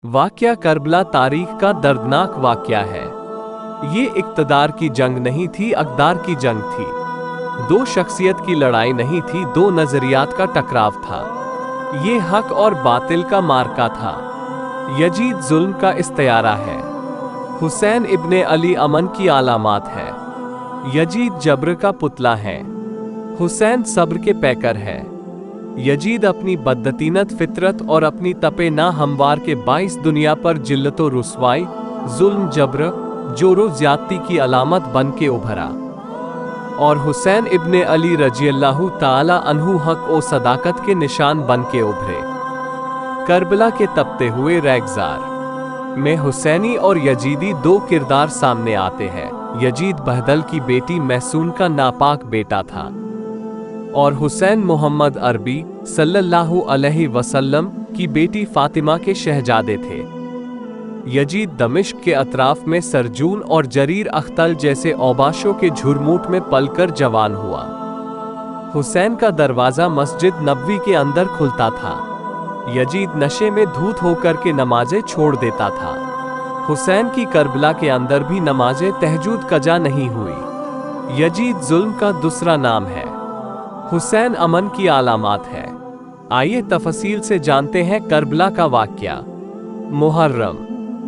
वाक़या करबला तारीख का दर्दनाक वाक़या है। ये इक़्तिदार की जंग नहीं थी, अक़दार की जंग थी। दो शख्सियत की लड़ाई नहीं थी, दो नज़रियात का टकराव था। ये हक और बातिल का मार्का था। यजीद जुल्म का इस्तियारा है। हुसैन इब्ने अली अमन की आलामात है। यजीद जब्र का पुतला है। हुसैन सब्र के पैकर है। यजीद अपनी बद्दतीनत फितरत और अपनी तपे ना हमवार के बाइस दुनिया पर जिल्लत व रुसवाई, जुल्म, जब्र, जोरो ज़्यादती की अलामत बन के उभरा। और हुसैन इब्ने अली रज़ियल्लाहु ताला अन्हु हक और सदाकत के निशान बन के उभरे। करबला के तपते हुए रेगज़ार में हुसैनी और यजीदी दो किरदार सामने आते हैं। यजीद बहदल की बेटी महसून का नापाक बेटा था और हुसैन मोहम्मद अरबी सल्लल्लाहु अलैहि वसल्लम की बेटी फातिमा के शहजादे थे। यजीद दमिश्क के अतराफ में सरजून और जरीर अख्तल जैसे औबाशों के झुरमुट में पलकर जवान हुआ। हुसैन का दरवाज़ा मस्जिद नबवी के अंदर खुलता था। यजीद नशे में धूत होकर के नमाजें छोड़ देता था। हुसैन की करबला के अंदर भी नमाजें तहज्जुद कजा नहीं हुई। यजीद जुल्म का दूसरा नाम है। हुसैन अमन की आलामात है। आइए तफसील से जानते हैं करबला का वाक़या। मुहर्रम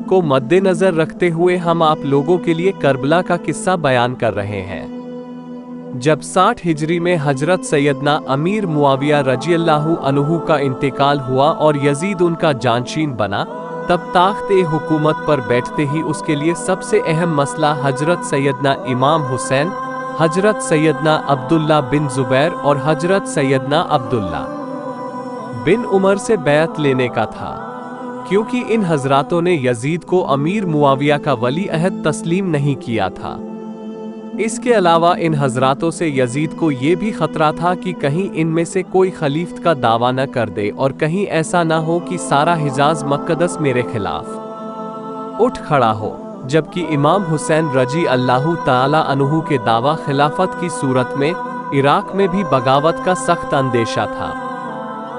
को मद्देनज़र रखते हुए हम आप लोगों के लिए करबला का किस्सा बयान कर रहे हैं। जब 60 हिजरी में हजरत सैयदना अमीर मुआविया रज़ियल्लाहु अन्हु का इंतकाल हुआ और यजीद उनका जानशीन बना, तब ताख़्त हुकूमत पर बैठते ही उसके लिए सबसे अहम मसला हजरत सैयदना इमाम हुसैन, हजरत सैयदना अब्दुल्ला बिन जुबैर और हजरत सैयदना अब्दुल्ला बिन उमर से बैत लेने का था, क्योंकि इन हजरातों ने यजीद को अमीर मुआविया का वली अहद तस्लीम नहीं किया था। इसके अलावा इन हजरातों से यजीद को ये भी खतरा था कि कहीं इनमें से कोई खलीफत का दावा न कर दे और कहीं ऐसा न हो कि सारा हिजाज मक़दस मेरे खिलाफ उठ खड़ा हो, जबकि इमाम हुसैन रजी अल्लाहु ताला अन्हु के दावा खिलाफत की सूरत में इराक में भी बगावत का सख्त अंदेशा था।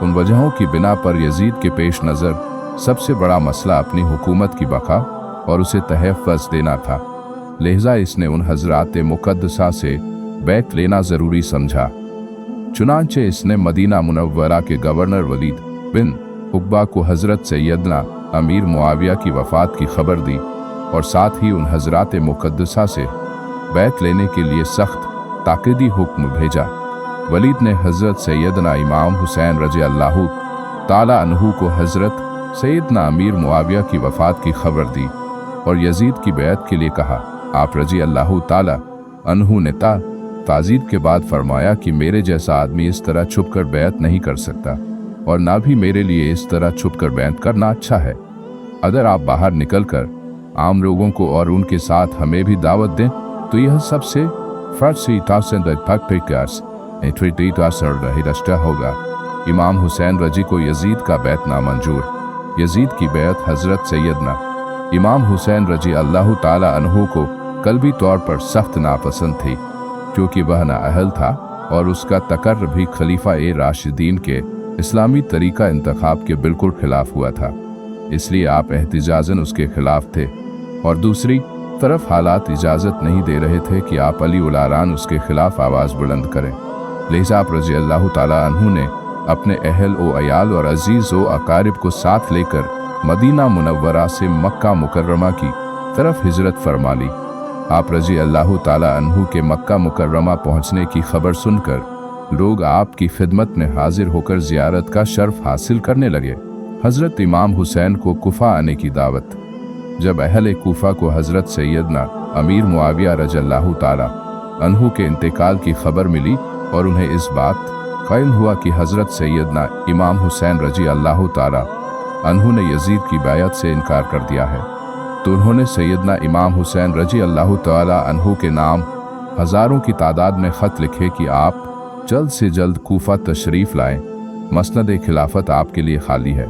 उन वजहों की बिना पर यजीद के पेश नज़र सबसे बड़ा मसला अपनी हुकूमत की बका और उसे तहफ़्फ़ुज़ देना था। लिहाजा इसने उन हज़रात मुक़द्दसा से बैत लेना ज़रूरी समझा। चुनांचे इसने मदीना मुनव्वरा के गवर्नर वलीद बिन उक़बा को हज़रत सैयदना अमीर मुआविया की वफ़ात की खबर दी और साथ ही उन हज़रात मुक़द्दसा से बैत लेने के लिए सख्त ताक़ीदी हुक्म भेजा। वलीद ने हज़रत सैयदना इमाम हुसैन रज़ियल्लाहु ताला अन्हु को हज़रत सैयदना अमीर मुआविया की वफ़ात की खबर दी और यजीद की बैत के लिए कहा। आप रज़ियल्लाहु ताला अन्हु ने ताज़ीद के बाद फरमाया कि मेरे जैसा आदमी इस तरह छुप कर बैत नहीं कर सकता और ना भी मेरे लिए इस तरह छुप कर बैत करना अच्छा है। अगर आप बाहर निकल कर आम लोगों को और उनके साथ हमें भी दावत दें तो यह सबसे होगा। इमाम हुसैन रजी को यजीद का बैत नामंजूर। यजीद की बैत हज़रत सैयदना इमाम हुसैन रजी अल्लाह ताला अन्हु को कल्बी तौर पर सख्त नापसंद थी, क्योंकि वह नाअहल था और उसका तकर्र भी खलीफा ए राशिदीन के इस्लामी तरीका इंतखाब के बिल्कुल खिलाफ हुआ था। इसलिए आप एहतिजाजन उसके खिलाफ थे और दूसरी तरफ हालात इजाज़त नहीं दे रहे थे कि आप अली उलारान उसके खिलाफ आवाज़ बुलंद करें। लिहाजा आप रज़ियल्लाहु ताला अन्हु ने अपने अहल व अयाल और अजीज़ व अकारिब को साथ लेकर मदीना मुनव्वरा से मक्का मुकर्रमा की तरफ हिजरत फरमा ली। आप रज़ियल्लाहु ताला अन्हु के मक्का मुकर्रमा पहुँचने की खबर सुनकर लोग आपकी खिदमत में हाजिर होकर ज़ियारत का शर्फ हासिल करने लगे। हज़रत इमाम हुसैन को कुफा आने की दावत। जब अहले कूफा को हज़रत सैयदना अमीर मुआविया रज़ियल्लाहु ताला अन्हु के इंतकाल की खबर मिली और उन्हें इस बात का इल्म हुआ कि हज़रत सैयदना इमाम हुसैन रजी अल्लाह ताला अन्हु ने यजीद की बैत से इनकार कर दिया है, तो उन्होंने सैयदना इमाम हुसैन रजी अल्लाह ताला अन्हु के नाम हज़ारों की तादाद में ख़त लिखे कि आप जल्द से जल्द कूफा तशरीफ़ लाएं। मसनद खिलाफत आपके लिए खाली है।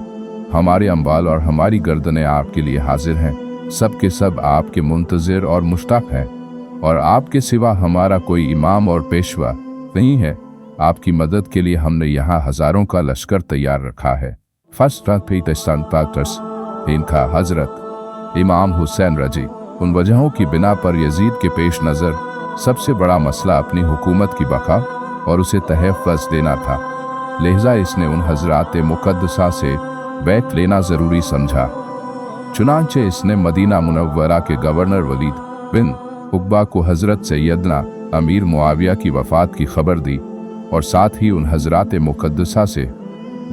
हमारे अम्बाल और हमारी गर्दनें आपके लिए हाजिर हैं। सब के सब आपके मुंतज़िर और मुश्ताक़ हैं और आपके सिवा हमारा कोई इमाम और पेशवा नहीं है। आपकी मदद के लिए हमने यहाँ हज़ारों का लश्कर तैयार रखा है। इनका हजरत इमाम हुसैन रजी उन वजहों की बिना पर यजीद के पेश नज़र सबसे बड़ा मसला अपनी हुकूमत की बका और उसे तहफ़्फ़ुज़ देना था, लिहाजा इसने उन हजरात मुक़द्दसा से बैत लेना ज़रूरी समझा। चुनांचे इसने मदीना मुनव्वरा के गवर्नर वलीद बिन उक़बा को हज़रत सैयदना अमीर मुआविया की वफ़ात की खबर दी और साथ ही उन हजरात मुक़द्दसा से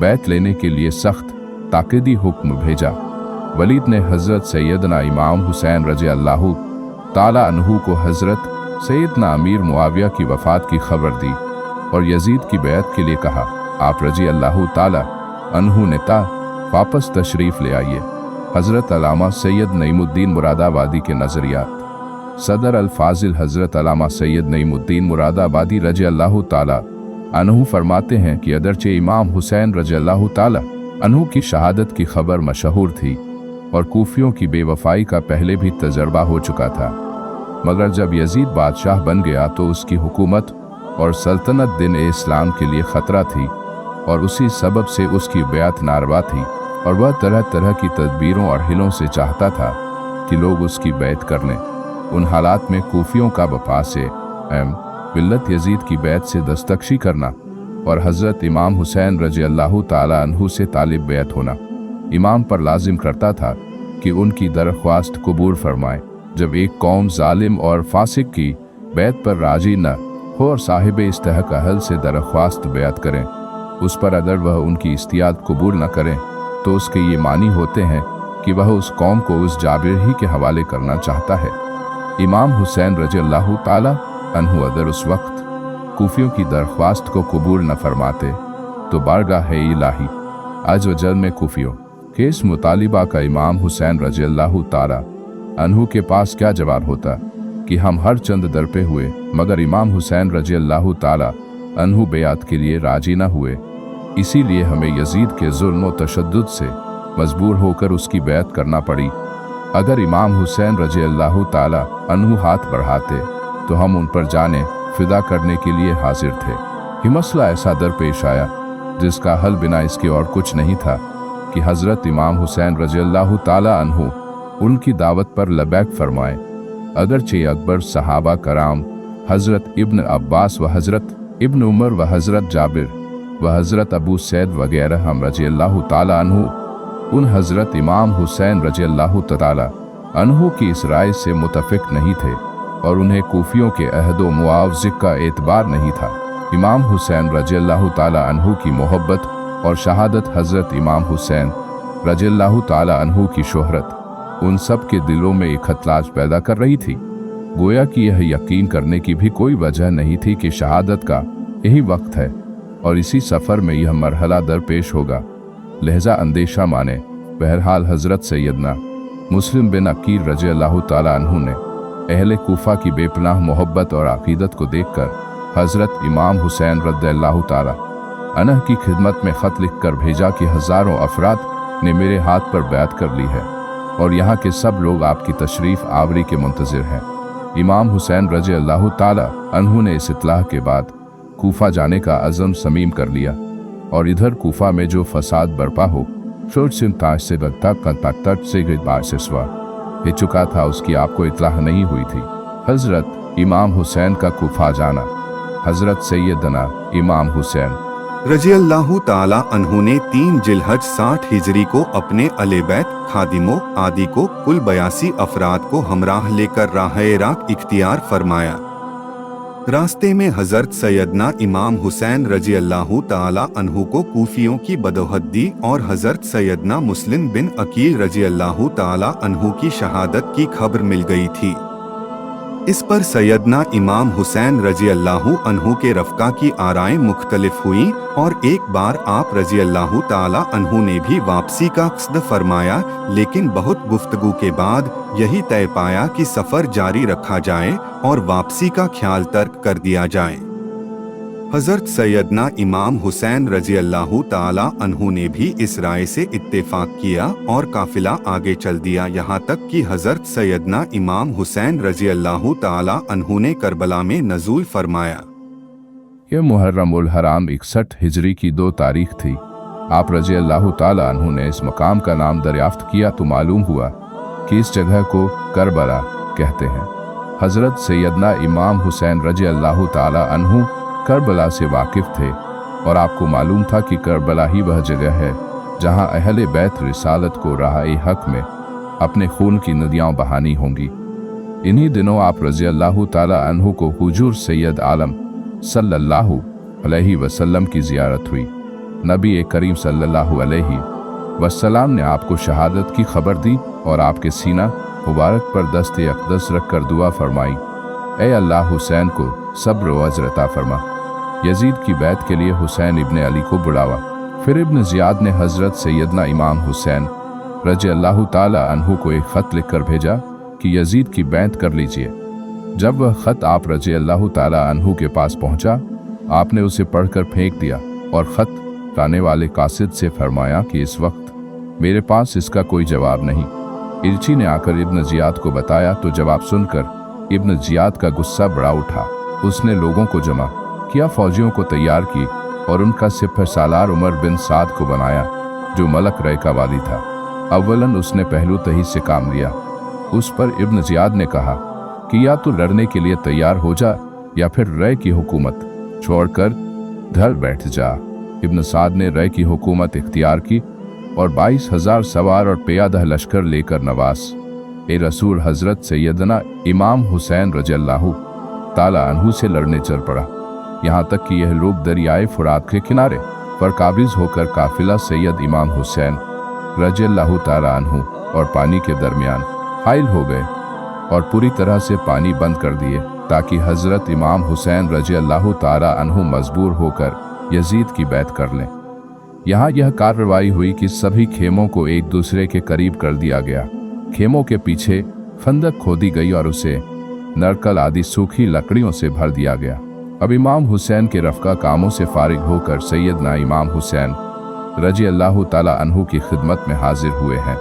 बैत लेने के लिए सख्त ताक़ीदी हुक्म भेजा। वलीद ने हज़रत सैयदना इमाम हुसैन रज़ी अल्लाहु ताला अन्हु को हज़रत सैयदना अमीर मुआविया की वफ़ात की खबर दी और यजीद की बैत के लिए कहा। आप रज़ी अल्लाहु ताला अन्हु ने वापस तशरीफ़ ले आइए। हज़रत अल्लामा सैयद नईमुद्दीन मुरादाबादी के नज़रियात। सदर अल-फाज़िल हज़रत अल्लामा सैयद नईमुद्दीन मुरादाबादी रज़ी अल्लाहु ताला अन्हु फरमाते हैं कि अगरचे इमाम हुसैन रज़ी अल्लाहु ताला अन्हु की शहादत की खबर मशहूर थी और कूफियों की बेवफाई का पहले भी तजर्बा हो चुका था, मगर जब यजीद बादशाह बन गया तो उसकी हुकूमत और सल्तनत दिन इस्लाम के लिए ख़तरा थी और उसी सबब से उसकी बैत नारवा थी और वह तरह तरह की तदबीरों और हिलों से चाहता था कि लोग उसकी बैत कर लें। उन हालात में कूफियों का वफा से विल्लत यजीद की बैत से दस्तखशी करना और हज़रत इमाम हुसैन रज़ी अल्लाहु ताला अन्हु से तालिब बैत होना इमाम पर लाजिम करता था कि उनकी दरख्वास्त कबूल फरमाए। जब एक कौम जालिम और फासिक की बैत पर राजी न हो और साहिब इस्तेहक अहल से दरख्वास्त बैत करें, उस पर अगर वह उनकी इस्तियाद कबूल न करें तो उसके ये मानी होते हैं कि वह उस कौम को उस जाबिर ही के हवाले करना चाहता है। इमाम हुसैन रज़ी अल्लाहु ताला अन्हु अगर उस वक्त कूफियों की दरख्वास्त को कबूल न फरमाते तो बारगाह इलाही आज वजल में कूफियों के इस मुतालिबा का इमाम हुसैन रज़ी अल्लाहु ताला अन्हु के पास क्या जवाब होता कि हम हर चंद दरपे हुए मगर इमाम हुसैन रज़ी अल्लाहु ताला अन्हु बेयात के लिए राजी न हुए, इसीलिए हमें यजीद के जुल्म व तशद्दुद से मजबूर होकर उसकी बैत करना पड़ी। अगर इमाम हुसैन रज़ी अल्लाहु ताला अन्हु हाथ बढ़ाते तो हम उन पर जाने फिदा करने के लिए हाजिर थे। ये मसला ऐसा दरपेश आया जिसका हल बिना इसके और कुछ नहीं था कि हज़रत इमाम हुसैन रज़ी अल्लाहु ताला अन्हु उनकी दावत पर लबैक फरमाए। अगरचे अकबर, सहाबा कराम, हज़रत इब्न अब्बास व हज़रत इब्न उमर व हज़रत जाबिर व हज़रत अबू सैद वगैरह हम रज़ी अल्लाहु ताला अन्हु उन हज़रत इमाम हुसैन रज़ी अल्लाहु ताला अन्हु की इस राय से मुतफ़िक नहीं थे और उन्हें कूफियों के अहद व मुआवज़े का एतबार नहीं था। इमाम हुसैन रज़ी अल्लाहु ताला अन्हु की मोहब्बत और शहादत हज़रत इमाम हुसैन रज़ी अल्लाहु ताला अन्हु की शोहरत उन सब के दिलों में एक खतलाज पैदा कर रही थी। गोया कि यह यकीन करने की भी कोई वजह नहीं थी कि शहादत का यही वक्त है और इसी सफ़र में यह मरहला दरपेश होगा, लिहाजा अंदेशा माने। बहरहाल हज़रत सैयदना मुस्लिम बिन अकील रज़ी अल्लाहु ताला अन्हु ने अहले कूफा की बेपनाह मोहब्बत और अक़ीदत को देखकर हज़रत इमाम हुसैन रज़ियल्लाहु ताला अन्हु की खिदमत में ख़त लिख कर भेजा कि हज़ारों अफराद ने मेरे हाथ पर बैत कर ली है और यहाँ के सब लोग आपकी तशरीफ़ आवरी के मुंतज़िर हैं। इमाम हुसैन रज़ियल्लाहु ताला अन्हु ने इस इत्लाह के बाद कूफा जाने का अज़म समीम कर लिया और इधर कूफा में जो फसाद बरपा हो शोर सिमताज से बगता कंताक्तट से गिरबार से स्वा हो चुका था, उसकी आपको इत्लाह नहीं हुई थी। हज़रत इमाम हुसैन का कूफा जाना। हज़रत सैयदना इमाम हुसैन रज़ियल्लाहु ताला अन्हु ने 3 जिलहज 60 हिजरी को अपने अहले बैत, खादिमों आदि को कुल 82 अफराद को हमराह लेकर राह इराक इख्तियार फरमाया। रास्ते में हज़रत सैयदना इमाम हुसैन रज़ियल्लाहु ताला अन्हु को कूफियों की बदौहद्दी और हज़रत सैयदना मुस्लिम बिन अकील रज़ियल्लाहु ताला अन्हु की शहादत की खबर मिल गई थी। इस पर सैयदना इमाम हुसैन रज़ियल्लाहु अन्हु के रफ़्क़ा की आराएं मुख्तलिफ हुईं और एक बार आप रज़ियल्लाहु ताला अन्हु ने भी वापसी का क़स्द फरमाया, लेकिन बहुत गुफ्तगू के बाद यही तय पाया कि सफ़र जारी रखा जाए और वापसी का ख्याल तर्क कर दिया जाए। हज़रत सैयदना इमाम हुसैन रज़ियल्लाहु ताला अन्हु ने भी इस राय से इत्तेफाक किया और काफिला आगे चल दिया, यहाँ तक कि हज़रत सैयदना इमाम हुसैन रज़ियल्लाहु ताला अन्हु ने करबला में नज़ूल फरमाया। यह मुहर्रम उल हराम 61 हिजरी की 2 तारीख थी। आप रजी अल्लाह ताला अन्हु ने इस मकाम का नाम दरियाफ्त किया तो मालूम हुआ कि इस जगह को करबला कहते हैं। हजरत सैयदना इमाम हुसैन रजी अल्लाह ताला अन्हु करबला से वाकिफ थे और आपको मालूम था कि करबला ही वह जगह है जहां अहले बैत रिसालत को राह हक में अपने खून की नदियां बहानी होंगी। इन्हीं दिनों आप रजी अल्लाह ताला अन्हु को हुजूर सैयद आलम सल्लल्लाहु अलैहि वसल्लम की ज़ियारत हुई। नबी करीम सल्लल्लाहु अलैहि वसल्लम ने आपको शहादत की खबर दी और आपके सीना मुबारक पर दस्ते अक़दस रखकर दुआ फरमाई, ए अल्लाह हुसैन को सब्र व अजर अता फरमा। यजीद की बैत के लिए हुसैन इब्ने अली को बुलावा। फिर इब्न ज़ियाद ने हज़रत सैयदना इमाम हुसैन रजी अल्लाह ताला अन्हु को एक ख़त लिखकर भेजा कि यजीद की बैत कर लीजिए। जब वह ख़त आप रजी अल्लाह ताला अन्हु के पास पहुंचा, आपने उसे पढ़कर फेंक दिया और ख़त लाने वाले कासिद से फरमाया कि इस वक्त मेरे पास इसका कोई जवाब नहीं। इर्ची ने आकर इब्न ज़ियाद को बताया तो जवाब सुनकर इब्न ज़ियाद का गुस्सा बढ़ा उठा। उसने लोगों को जमा किया, फौजियों को तैयार की और उनका सिपह सालार उमर बिन साद को बनाया जो मलक रय का वाली था। अव्वलन उसने पहलू तही से काम लिया। उस पर इब्न ज़ियाद ने कहा कि या तो लड़ने के लिए तैयार हो जा या फिर रय की हुकूमत छोड़कर धर बैठ जा। इब्न साद ने रय की हुकूमत इख्तियार की और 22,000 सवार और प्यादा लश्कर लेकर नवास ए रसूल हजरत सैयदना इमाम हुसैन रजी अल्लाह ताला अन्हु से लड़ने चल पड़ा। यहाँ तक कि यह लोग दरियाए फुरात के किनारे पर काबिज होकर काफिला सैयद इमाम हुसैन रजी अल्लाह ताला अन्हु और पानी के दरमियान हाइल हो गए और पूरी तरह से पानी बंद कर दिए ताकि हजरत इमाम हुसैन रजी अल्लाह ताला अन्हु मजबूर होकर यजीद की बैत कर लें। यहाँ यह कार्रवाई हुई कि सभी खेमों को एक दूसरे के करीब कर दिया गया। खेमों के पीछे फंदक खोदी गई और उसे नरकल आदि सूखी लकड़ियों से भर दिया गया। अब इमाम हुसैन के रफ़्का कामों से फारिग होकर सैयदना इमाम हुसैन रजी अल्लाह ताला अन्हु की खिदमत में हाजिर हुए हैं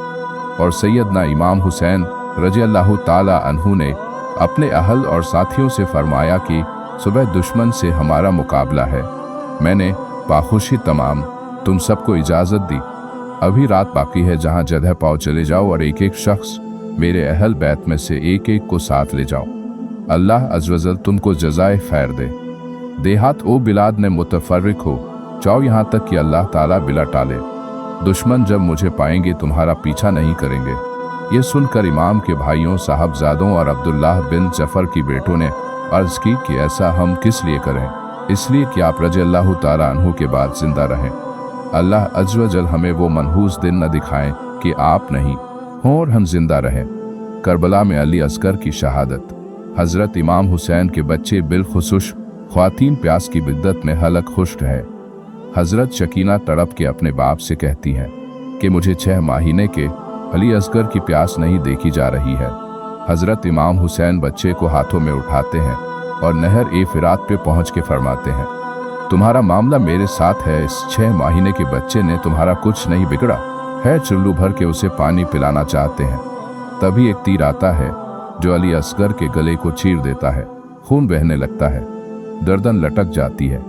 और सैयदना इमाम हुसैन रजी अल्लाह ताला अन्हु ने अपने अहल और साथियों से फरमाया कि सुबह दुश्मन से हमारा मुकाबला है। मैंने बाखुशी तमाम तुम सबको इजाज़त दी। अभी रात बाकी है, जहाँ जगह पाओ चले जाओ और एक एक शख्स मेरे अहल बैत में से एक एक को साथ ले जाओ। अल्लाह अज़्वजल तुमको जज़ाए खैर दे। देहात ओ बिलाद ने मुतफर्रिक हो जाओ, यहाँ तक कि अल्लाह ताला बिला टाले। दुश्मन जब मुझे पाएंगे तुम्हारा पीछा नहीं करेंगे। ये सुनकर इमाम के भाइयों साहबजादों और अब्दुल्लाह बिन जफ़र की बेटों ने अर्ज़ की कि ऐसा हम किस लिए करें? इसलिए कि आप रज़ी अल्लाह ताला अन्हु के बाद जिंदा रहें। अल्लाह अज़्ज़ व जल हमें वो मनहूस दिन न दिखाएं कि आप नहीं हों और हम जिंदा रहें। करबला में अली असगर की शहादत। हज़रत इमाम हुसैन के बच्चे बिलखुसूस ख्वातीन प्यास की बिद्दत में हलक खुश्क है। हज़रत शकीना तड़प के अपने बाप से कहती हैं कि मुझे 6 महीने के अली असगर की प्यास नहीं देखी जा रही है। हज़रत इमाम हुसैन बच्चे को हाथों में उठाते हैं और नहर ए फिरात पे पहुँच के फरमाते हैं, तुम्हारा मामला मेरे साथ है। इस 6 महीने के बच्चे ने तुम्हारा कुछ नहीं बिगड़ा है। चुल्लू भर के उसे पानी पिलाना चाहते हैं। तभी एक तीर आता है जो अली असगर के गले को चीर देता है। खून बहने लगता है, गर्दन लटक जाती है।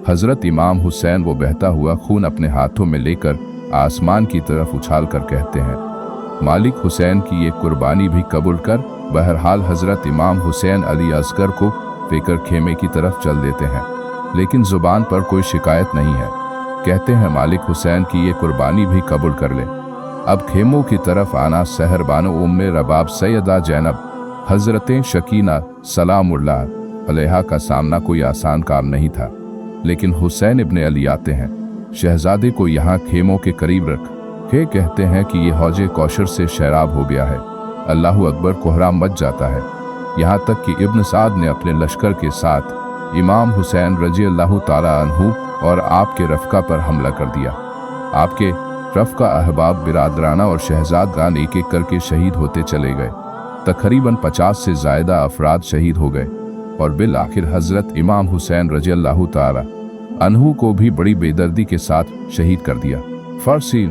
हज़रत इमाम हुसैन वो बहता हुआ खून अपने हाथों में लेकर आसमान की तरफ उछाल कर कहते हैं, मालिक हुसैन की ये कुर्बानी भी कबूल कर। बहरहाल हज़रत इमाम हुसैन अली असगर को फेकर खेमे की तरफ चल देते हैं, लेकिन ज़ुबान पर कोई शिकायत नहीं है। कहते हैं मालिक हुसैन की ये कुर्बानी भी कबूल कर ले। अब खेमों की तरफ आना सहर बानो उम्मे रबाब सैयदा जैनब हज़रतें शकीना सलामुल्लाह अलैहा का सामना कोई आसान काम नहीं था। लेकिन हुसैन इब्ने अली आते हैं। शहजादे को यहाँ खेमों के करीब रख के कहते हैं कि ये हौजे कौशर से शराब हो गया है। अल्लाहु अकबर कोहराम मच जाता है। यहाँ तक कि इब्न साद ने अपने लश्कर के साथ इमाम हुसैन रजी अल्लाह ताला अन्हु और आपके रफ़्का पर हमला कर दिया। आपके रफ़्का अहबाब बिरादराना और शहजादगान एक एक करके शहीद होते चले गए। तकरीबन 50 से ज़ायदा अफराद शहीद हो गए और बिल आखिर हज़रत इमाम हुसैन रजी अल्लाह ताला अन्हु को भी बड़ी बेदर्दी के साथ शहीद कर दिया। फारसी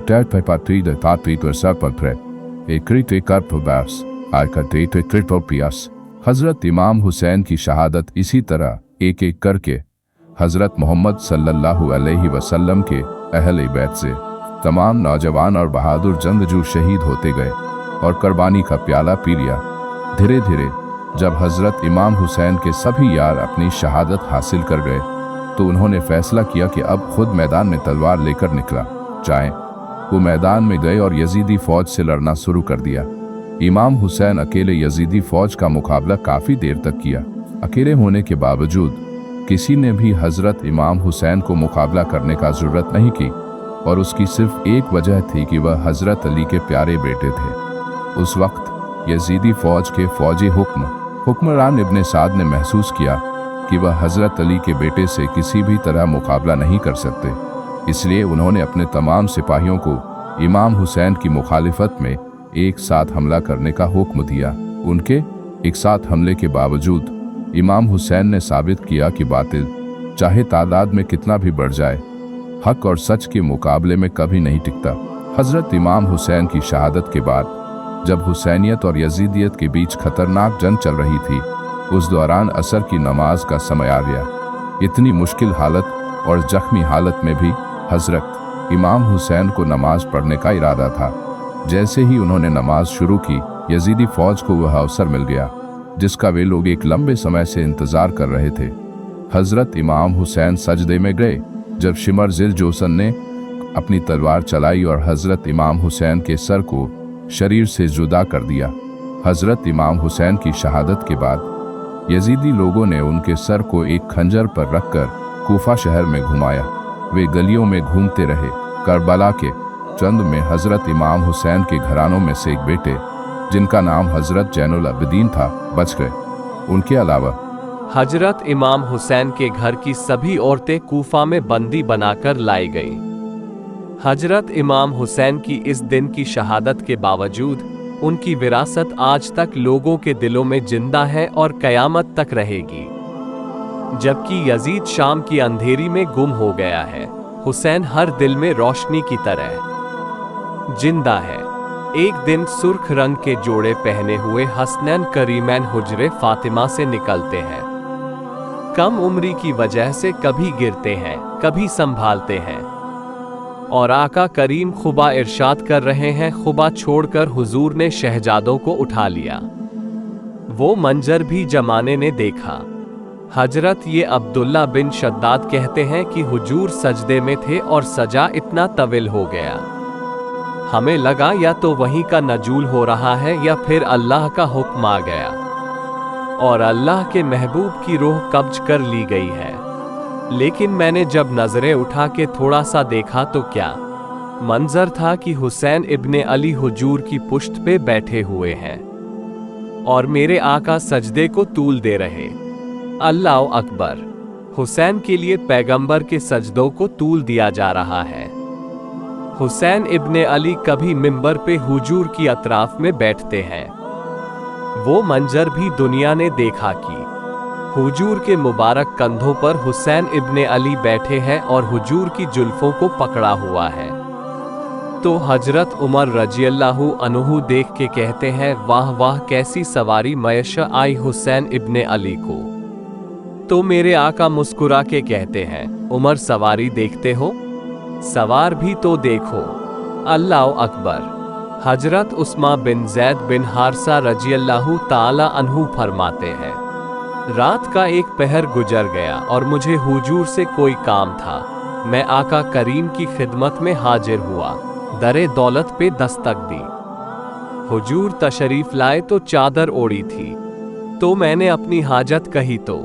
हज़रत इमाम हुसैन की शहादत इसी तरह एक एक करके हज़रत मोहम्मद सल्लल्लाहु अलैहि वसल्लम के अहले बैत से तमाम नौजवान और बहादुर जंगजू शहीद होते गए और कुर्बानी का प्याला पी लिया। धीरे धीरे जब हजरत इमाम हुसैन के सभी यार अपनी शहादत हासिल कर गए तो उन्होंने फैसला किया कि अब खुद मैदान में तलवार लेकर निकला जाए। वो मैदान में गए और यजीदी फौज से लड़ना शुरू कर दिया। इमाम हुसैन अकेले यजीदी फौज का मुकाबला काफ़ी देर तक किया। अकेले होने के बावजूद किसी ने भी हजरत इमाम हुसैन को मुकाबला करने का जरूरत नहीं की और उसकी सिर्फ एक वजह थी कि वह हजरत अली के प्यारे बेटे थे। उस वक्त यजीदी फौज के फौजी हुक्मरान इब्ने साद ने महसूस किया कि वह हजरत अली के बेटे से किसी भी तरह मुकाबला नहीं कर सकते, इसलिए उन्होंने अपने तमाम सिपाहियों को इमाम हुसैन की मुखालिफत में एक साथ हमला करने का हुक्म दिया। उनके एक साथ हमले के बावजूद इमाम हुसैन ने साबित किया कि बातिल चाहे तादाद में कितना भी बढ़ जाए, हक और सच के मुकाबले में कभी नहीं टिकता। हजरत इमाम हुसैन की शहादत के बाद जब हुसैनियत और यजीदियत के बीच खतरनाक जंग चल रही थी, उस दौरान असर की नमाज का समय आ गया। इतनी मुश्किल हालत और जख्मी हालत में भी हजरत इमाम हुसैन को नमाज पढ़ने का इरादा था। जैसे ही उन्होंने नमाज शुरू की, यजीदी फौज को वह अवसर मिल गया जिसका वे लोग एक लंबे समय से इंतजार कर रहे थे। हजरत इमाम हुसैन सजदे में गए जब शिमर जिल जोसन ने अपनी तलवार चलाई और हजरत इमाम हुसैन के सर को शरीर से जुदा कर दिया। हजरत इमाम हुसैन की शहादत के बाद यजीदी लोगों ने उनके सर को एक खंजर पर रखकर कूफा शहर में घुमाया। वे गलियों में घूमते रहे। करबला के चंद में हजरत इमाम हुसैन के घरानों में से एक बेटे जिनका नाम हजरत जैनुल अबदीन था बच गए। उनके अलावा हजरत इमाम हुसैन के घर की सभी औरतें कूफा में बंदी बनाकर लाई गईं। हजरत इमाम हुसैन की इस दिन की शहादत के बावजूद उनकी विरासत आज तक लोगों के दिलों में जिंदा है और कयामत तक रहेगी। जबकि यजीद शाम की अंधेरी में गुम हो गया है, हुसैन हर दिल में रोशनी की तरह जिंदा है। एक दिन सुर्ख रंग के जोड़े पहने हुए हसनैन करीमैन हुजरे फातिमा से निकलते हैं। कम उम्री की वजह से कभी गिरते हैं, कभी संभालते हैं, और आका करीम खुबा इरशाद कर रहे हैं, खुबा छोड़कर हुजूर ने शहजादों को उठा लिया। वो मंजर भी जमाने ने देखा। हजरत ये अब्दुल्ला बिन शद्दाद कहते हैं कि हुजूर सजदे में थे और सजा इतना तविल हो गया, हमें लगा या तो वहीं का नजूल हो रहा है या फिर अल्लाह का हुक्म आ गया और अल्लाह के महबूब की रूह कब्ज कर ली गई है। लेकिन मैंने जब नजरें उठा के थोड़ा सा देखा तो क्या मंजर था कि हुसैन इब्ने अली हुजूर की पुश्त पे बैठे हुए हैं और मेरे आका सजदे को तूल दे रहे। अल्लाह अकबर। हुसैन के लिए पैगंबर के सजदों को तूल दिया जा रहा है। हुसैन इब्ने अली कभी मिंबर पे हुजूर की अतराफ में बैठते हैं। वो मंजर भी दुनिया ने देखा कि हुजूर के मुबारक कंधों पर हुसैन इब्ने अली बैठे हैं और हुजूर की जुल्फों को पकड़ा हुआ है। तो हजरत उमर रजियल्लाहु अन्हु देख के कहते हैं, वाह वाह कैसी सवारी मैशा आई हुसैन इब्ने अली को। तो मेरे आका मुस्कुरा के कहते हैं, उमर सवारी देखते हो, सवार भी तो देखो। अल्लाह अकबर। हजरत उस्मा बिन जैद बिन हारसा रजियल्लाहु ताला अन्हु फरमाते हैं, रात का एक पहर गुजर गया और मुझे हुजूर से कोई काम था। मैं आका करीम की खिदमत में हाजिर हुआ, दरे दौलत पे दस्तक दी। हुजूर तशरीफ लाए तो चादर ओढ़ी थी, तो मैंने अपनी हाजत कही तो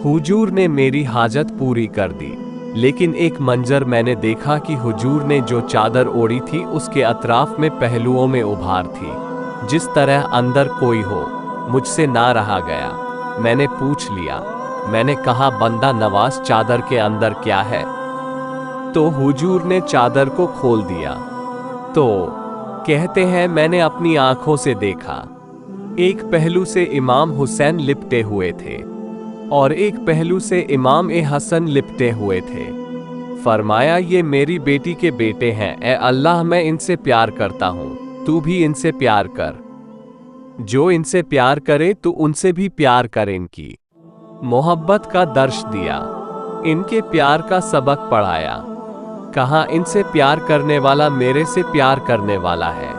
हुजूर ने मेरी हाजत पूरी कर दी। लेकिन एक मंजर मैंने देखा कि हुजूर ने जो चादर ओढ़ी थी उसके अतराफ में पहलुओं में उभार थी, जिस तरह अंदर कोई हो। मुझसे ना रहा गया, मैंने पूछ लिया, मैंने कहा बंदा नवाज चादर के अंदर क्या है? तो हुजूर ने चादर को खोल दिया। तो कहते हैं मैंने अपनी आंखों से देखा, एक पहलू से इमाम हुसैन लिपटे हुए थे और एक पहलू से इमाम ए हसन लिपटे हुए थे। फरमाया ये मेरी बेटी के बेटे हैं, ए अल्लाह मैं इनसे प्यार करता हूँ, तू भी इनसे प्यार कर। जो इनसे प्यार करे तो उनसे भी प्यार कर। इनकी मोहब्बत का दर्श दिया, इनके प्यार का सबक पढ़ाया। कहा, इनसे प्यार करने वाला मेरे से प्यार करने वाला है,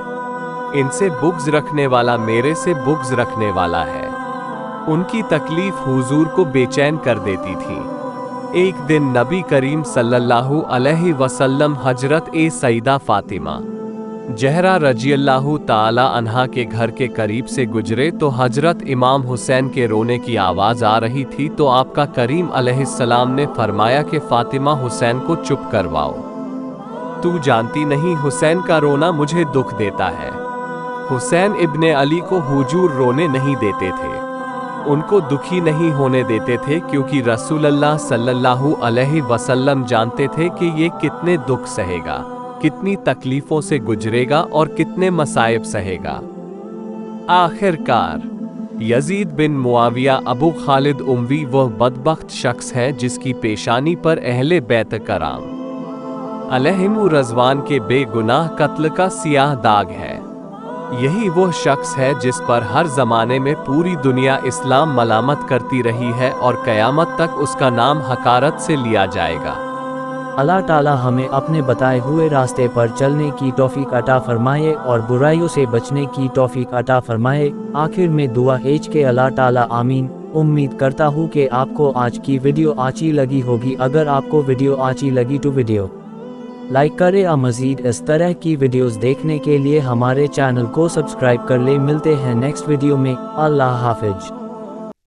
इनसे बुग़्ज़ रखने वाला मेरे से बुग़्ज़ रखने वाला है। उनकी तकलीफ हुजूर को बेचैन कर देती थी। एक दिन नबी करीम सल्लल्लाहु अलैहि वसल्लम हजरत सईदा फातिमा ज़हरा रज़ियल्लाहु ताला अन्हा के घर के करीब से गुजरे तो हजरत इमाम हुसैन के रोने की आवाज़ आ रही थी, तो आपका करीम अलैहिस्सलाम ने फरमाया कि फातिमा, हुसैन को चुप करवाओ, तू जानती नहीं हुसैन का रोना मुझे दुख देता है। हुसैन इब्ने अली को हुजूर रोने नहीं देते थे, उनको दुखी नहीं होने देते थे, क्योंकि रसूलुल्लाह सल्लल्लाहु अलैहि वसल्लम जानते थे कि ये कितने दुख सहेगा, कितनी तकलीफों से गुजरेगा और कितने मसाइब सहेगा। आखिरकार यजीद बिन मुआविया अबू खालिद उमवी वह बदबख्त शख्स है जिसकी पेशानी पर अहले बैत कराम अलैहिमु रज़वान के बेगुनाह कत्ल का सियाह दाग है। यही वो शख्स है जिस पर हर ज़माने में पूरी दुनिया इस्लाम मलामत करती रही है और क़यामत तक उसका नाम हकारत से लिया जाएगा। अल्लाह ताला हमें अपने बताए हुए रास्ते पर चलने की तौफीक अता फरमाए और बुराइयों से बचने की तौफीक अता फरमाए। आखिर में दुआ के अल्लाह ताला आमीन। उम्मीद करता हूँ कि आपको आज की वीडियो अच्छी लगी होगी। अगर आपको वीडियो अच्छी लगी तो वीडियो लाइक करें और मज़ीद इस तरह की वीडियोस देखने के लिए हमारे चैनल को सब्सक्राइब कर ले। मिलते हैं नेक्स्ट वीडियो में। अल्लाह हाफिज।